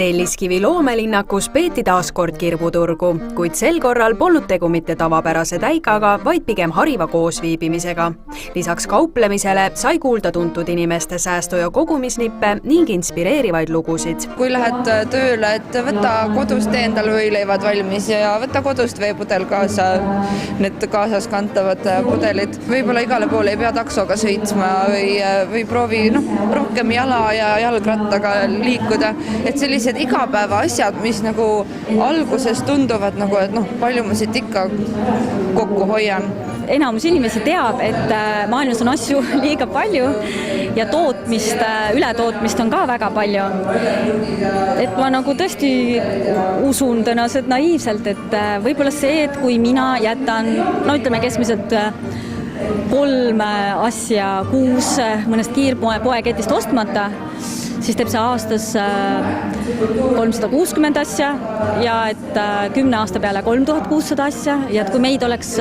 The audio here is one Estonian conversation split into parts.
Telliskivi loomelinnakus peeti taas kord kirbuturgu, kuid sel korral polnud tegu mitte tavapärase täigaga, vaid pigem hariva koosviibimisega. Lisaks kauplemisele sai kuulda tuntud inimeste säästu- ja kogumisnippe ning inspireerivaid lugusid. Kui lähed tööle, et võta kodust tee endale võileivad valmis ja võta kodust veepudel kaasa, need kaasas kantavad pudelid. Võib-olla igale poole ei pea taksoga sõitsma või proovi rohkem jala ja jalgrattaga liikuda. Et sellised igapäeva asjad, mis nagu alguses tunduvad, et palju ma siit ikka kokku hoian. Enamus inimesi teab, et maailmas on asju liiga palju ja ületootmist on ka väga palju. Et ma tõesti usun tõenäoliselt naiivselt, et võib-olla see, et kui mina jätan, ütleme keskmiselt 3 asja kuus mõnest kiirpoeketist ostmata, siis teeb see aastas 360 asja ja et 10 aasta peale 3600 asja ja et kui meid oleks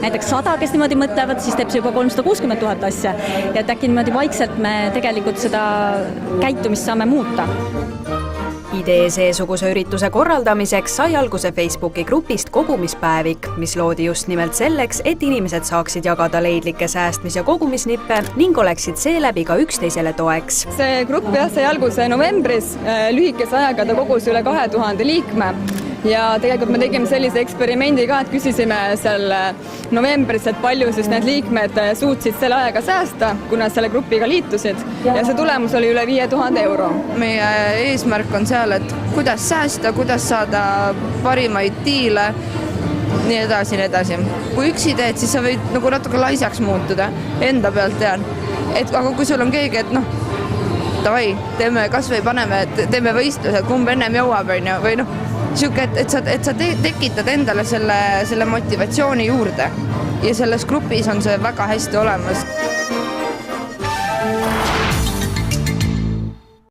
näiteks 100, kes niimoodi mõtlevad, siis teeb see juba 360 000 asja ja et äkki niimoodi vaikselt me tegelikult seda käitumist saame muuta. Idee seesuguse ürituse korraldamiseks sai alguse Facebooki grupist Kogumispäevik, mis loodi just nimelt selleks, et inimesed saaksid jagada leidlikke säästmis- ja kogumisnippe ning oleksid seeläbi ka üksteisele toeks. See grupp sai alguse novembris, lühikese ajaga ta kogus üle 2000 liikme ja tegelikult me tegime sellise eksperimendi ka, et küsisime seal novembris, et palju siis need liikmed suutsid selle ajaga säästa, kuna selle grupiga liitusid ja see tulemus oli üle 5000 euro. Meie eesmärk on seal, et kuidas säästa, kuidas saada parimaid diile, nii edasi. Kui üksi teed, siis sa võid natuke laisaks muutuda, enda pealt tean. Aga kui sul on keegi, et davai, teeme kas või teeme võistlused, kumb ennem jõuab või siuke, et sa tekitad endale selle motivatsiooni juurde ja selles grupis on see väga hästi olemas.